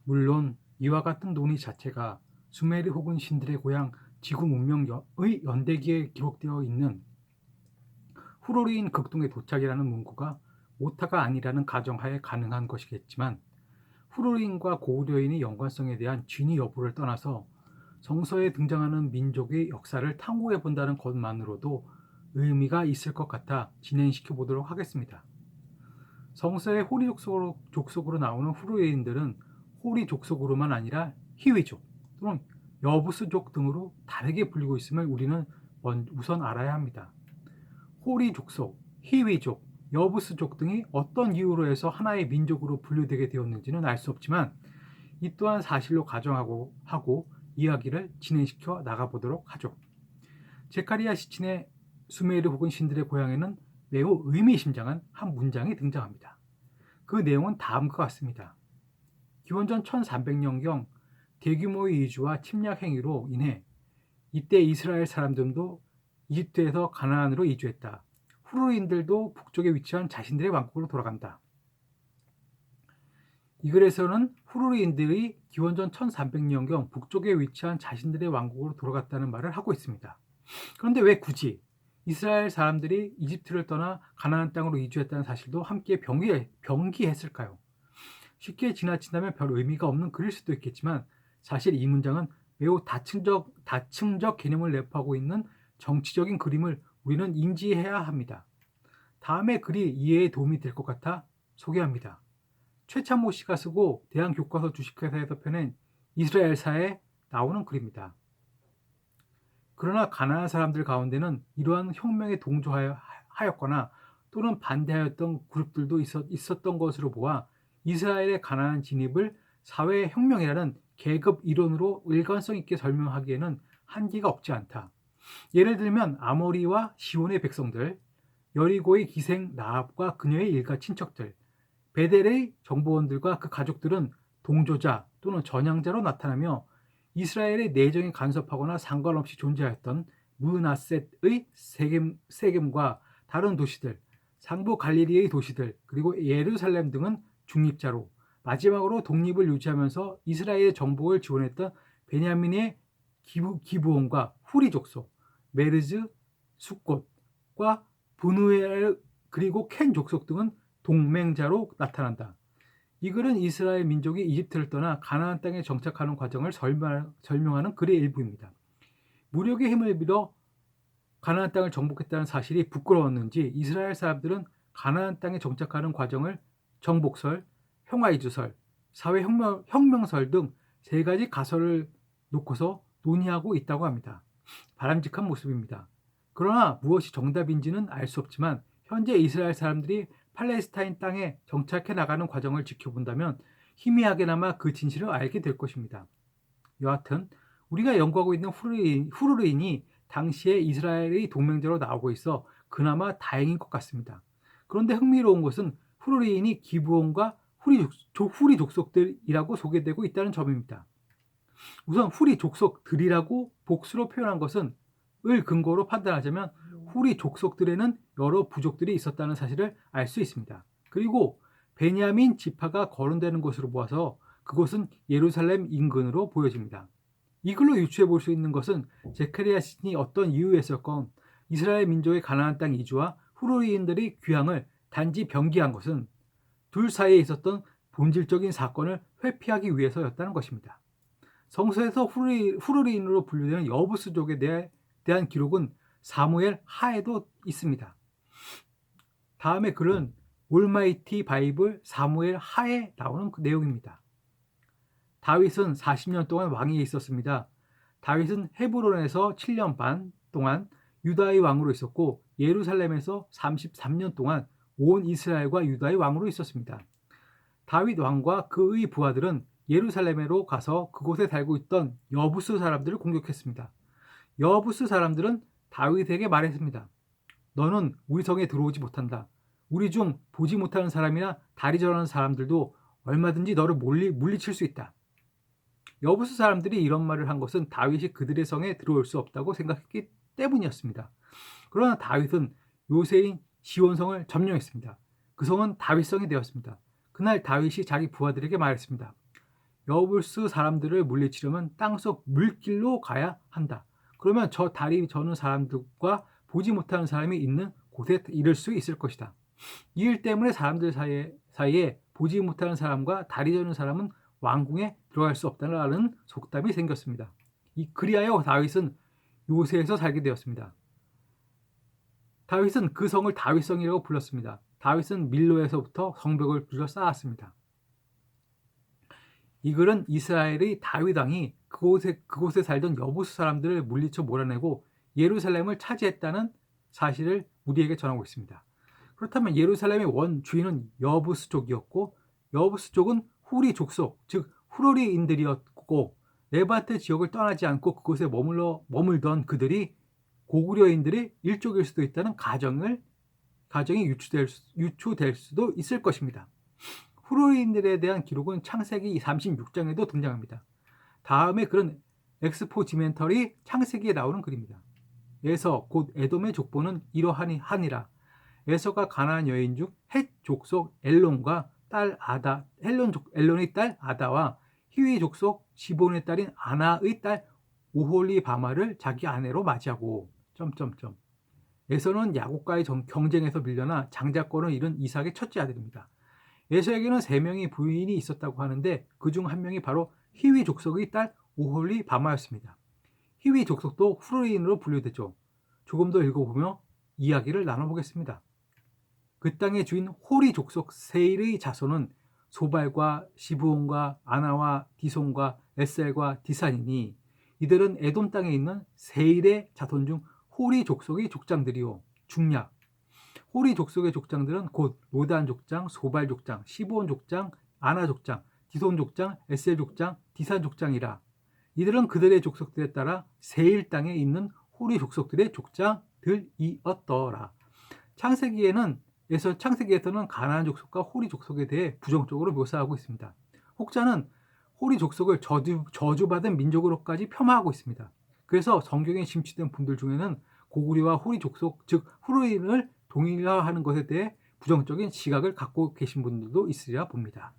물론 이와 같은 논의 자체가 수메르 혹은 신들의 고향 지구 문명의 연대기에 기록되어 있는 후로리인 극동의 도착이라는 문구가 오타가 아니라는 가정하에 가능한 것이겠지만, 후로리인과 고구려인의 연관성에 대한 진위 여부를 떠나서 성서에 등장하는 민족의 역사를 탐구해 본다는 것만으로도 의미가 있을 것 같아 진행시켜 보도록 하겠습니다. 성서의 호리 족속으로 나오는 후르웨인들은 호리 족속으로만 아니라 히위족 또는 여부스족 등으로 다르게 불리고 있음을 우리는 우선 알아야 합니다. 호리 족속, 히위족, 여부스족 등이 어떤 이유로 해서 하나의 민족으로 분류되게 되었는지는 알 수 없지만, 이 또한 사실로 가정하고 이야기를 진행시켜 나가보도록 하죠. 제카리아 시친의 수메르 혹은 신들의 고향에는 매우 의미심장한 한 문장이 등장합니다. 그 내용은 다음과 같습니다. 기원전 1300년경 대규모의 이주와 침략 행위로 인해 이때 이스라엘 사람들도 이집트에서 가나안으로 이주했다. 후르인들도 북쪽에 위치한 자신들의 왕국으로 돌아간다. 이 글에서는 후르인들이 기원전 1300년경 북쪽에 위치한 자신들의 왕국으로 돌아갔다는 말을 하고 있습니다. 그런데 왜 굳이 이스라엘 사람들이 이집트를 떠나 가나안 땅으로 이주했다는 사실도 함께 병기했을까요? 쉽게 지나친다면 별 의미가 없는 글일 수도 있겠지만, 사실 이 문장은 매우 다층적 개념을 내포하고 있는 정치적인 그림을 우리는 인지해야 합니다. 다음의 글이 이해에 도움이 될 것 같아 소개합니다. 최찬모 씨가 쓰고 대한교과서 주식회사에서 펴낸 이스라엘사에 나오는 글입니다. 그러나 가나안 사람들 가운데는 이러한 혁명에 동조하였거나 또는 반대하였던 그룹들도 있었던 것으로 보아 이스라엘의 가나안 진입을 사회혁명이라는 계급 이론으로 일관성 있게 설명하기에는 한계가 없지 않다. 예를 들면 아모리와 시온의 백성들, 여리고의 기생 라합과 그녀의 일가 친척들, 베델의 정보원들과 그 가족들은 동조자 또는 전향자로 나타나며 이스라엘의 내정에 간섭하거나 상관없이 존재하였던 므낫셋의 세겜과 다른 도시들, 상부 갈릴리의 도시들, 그리고 예루살렘 등은 중립자로, 마지막으로 독립을 유지하면서 이스라엘의 정복을 지원했던 베냐민의 기브온과 후리 족속, 메르즈, 숫곳과 브누엘 그리고 켄 족속 등은 동맹자로 나타난다. 이 글은 이스라엘 민족이 이집트를 떠나 가나안 땅에 정착하는 과정을 설명하는 글의 일부입니다. 무력의 힘을 빌어 가나안 땅을 정복했다는 사실이 부끄러웠는지 이스라엘 사람들은 가나안 땅에 정착하는 과정을 정복설, 형화이주설, 사회혁명설 등 세 가지 가설을 놓고서 논의하고 있다고 합니다. 바람직한 모습입니다. 그러나 무엇이 정답인지는 알 수 없지만, 현재 이스라엘 사람들이 팔레스타인 땅에 정착해 나가는 과정을 지켜본다면 희미하게나마 그 진실을 알게 될 것입니다. 여하튼 우리가 연구하고 있는 후르르인이 당시에 이스라엘의 동맹자로 나오고 있어 그나마 다행인 것 같습니다. 그런데 흥미로운 것은 후르르인이 기브온과 후리 족속들이라고 소개되고 있다는 점입니다. 우선 후리 족속들이라고 복수로 표현한 것은 을 근거로 판단하자면 후리 족속들에는 여러 부족들이 있었다는 사실을 알 수 있습니다. 그리고 베냐민 지파가 거론되는 것으로 보아서 그곳은 예루살렘 인근으로 보여집니다. 이걸로 유추해 볼 수 있는 것은 제카리아 신이 어떤 이유에서건 이스라엘 민족의 가나안 땅 이주와 후르리인들의 귀향을 단지 병기한 것은 둘 사이에 있었던 본질적인 사건을 회피하기 위해서였다는 것입니다. 성서에서 후르리인으로 분류되는 여부스족에 대한 기록은 사무엘 하에도 있습니다. 다음에 글은 올마이티 바이블 사무엘 하에 나오는 그 내용입니다. 다윗은 40년 동안 왕위에 있었습니다. 다윗은 헤브론에서 7년 반 동안 유다의 왕으로 있었고 예루살렘에서 33년 동안 온 이스라엘과 유다의 왕으로 있었습니다. 다윗 왕과 그의 부하들은 예루살렘으로 가서 그곳에 살고 있던 여부스 사람들을 공격했습니다. 여부스 사람들은 다윗에게 말했습니다. 너는 우리 성에 들어오지 못한다. 우리 중 보지 못하는 사람이나 다리 저라는 사람들도 얼마든지 너를 물리칠 수 있다. 여부스 사람들이 이런 말을 한 것은 다윗이 그들의 성에 들어올 수 없다고 생각했기 때문이었습니다. 그러나 다윗은 요새인 시온성을 점령했습니다. 그 성은 다윗성이 되었습니다. 그날 다윗이 자기 부하들에게 말했습니다. 여부스 사람들을 물리치려면 땅속 물길로 가야 한다. 그러면 저 다리 저는 사람들과 보지 못하는 사람이 있는 곳에 이를 수 있을 것이다. 이 일 때문에 사람들 사이에 보지 못하는 사람과 다리 저는 사람은 왕궁에 들어갈 수 없다는 속담이 생겼습니다. 그리하여 다윗은 요새에서 살게 되었습니다. 다윗은 그 성을 다윗성이라고 불렀습니다. 다윗은 밀로에서부터 성벽을 둘러 쌓았습니다. 이 글은 이스라엘의 다윗 왕이 그곳에 살던 여부스 사람들을 물리쳐 몰아내고 예루살렘을 차지했다는 사실을 우리에게 전하고 있습니다. 그렇다면 예루살렘의 원 주인은 여부스족이었고, 여부스족은 후리 족속, 즉 후르리인들이었고, 네바트 지역을 떠나지 않고 그곳에 머물던 그들이 고구려인들의 일족일 수도 있다는 가정이 유추될 수도 있을 것입니다. 후르리인들에 대한 기록은 창세기 36장에도 등장합니다. 다음에 그런 엑스포지멘털이 창세기에 나오는 글입니다. 에서 곧 에돔의 족보는 이러하니라. 에서가 가나안 여인 중 헷 족속 엘론과 딸 아다, 엘론의 딸 아다와 히위 족속 시본의 딸인 아나의 딸 오홀리바마를 자기 아내로 맞이하고 에서는 야곱과의 경쟁에서 밀려나 장자권을 잃은 이삭의 첫째 아들입니다. 에서에게는 3명의 부인이 있었다고 하는데 그 중 한 명이 바로 히위 족속의 딸 오홀리바마였습니다. 히위 족속도 후르인으로 분류되죠. 조금 더 읽어보며 이야기를 나눠보겠습니다. 그 땅의 주인 호리 족속 세일의 자손은 소발과 시브온과 아나와 디손과 에셀과 디산이니 이들은 에돔 땅에 있는 세일의 자손 중 호리 족속의 족장들이요. 중략. 호리 족속의 족장들은 곧 로단 족장, 소발 족장, 시브온 족장, 아나 족장, 디손 족장, 에셀 족장, 디산 족장이라. 이들은 그들의 족속들에 따라 세일 땅에 있는 호리 족속들의 족장들이었더라. 창세기에서는 가나안 족속과 호리 족속에 대해 부정적으로 묘사하고 있습니다. 혹자는 호리 족속을 저주받은 민족으로까지 폄하하고 있습니다. 그래서 성경에 심취된 분들 중에는 고구려와 호리 족속, 즉 후르인을 동일화하는 것에 대해 부정적인 시각을 갖고 계신 분들도 있으리라 봅니다.